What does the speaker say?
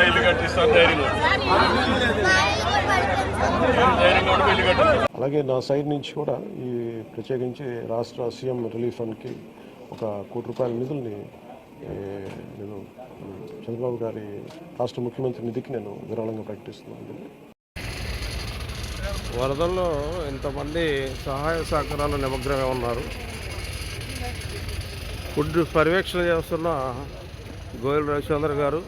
ఇల్లు కట్టిస్తాను ధైర్యంగా. అలాగే నా సైడ్ నుంచి కూడా ఈ ప్రత్యేకించి రాష్ట్ర సీఎం రిలీఫ్ ఫండ్కి ఒక ₹1,00,00,000 నిధుల్ని నేను చంద్రబాబు గారి రాష్ట్ర ముఖ్యమంత్రి నిధికి నేను విరాళంగా ప్రకటిస్తున్నాను. వరదల్లో ఇంతమంది సహాయ సహకారాలు నిమగ్నమే ఉన్నారు. ఫుడ్ పర్యవేక్షణ చేస్తున్న గోయల్ రవిచంద్ర గారు,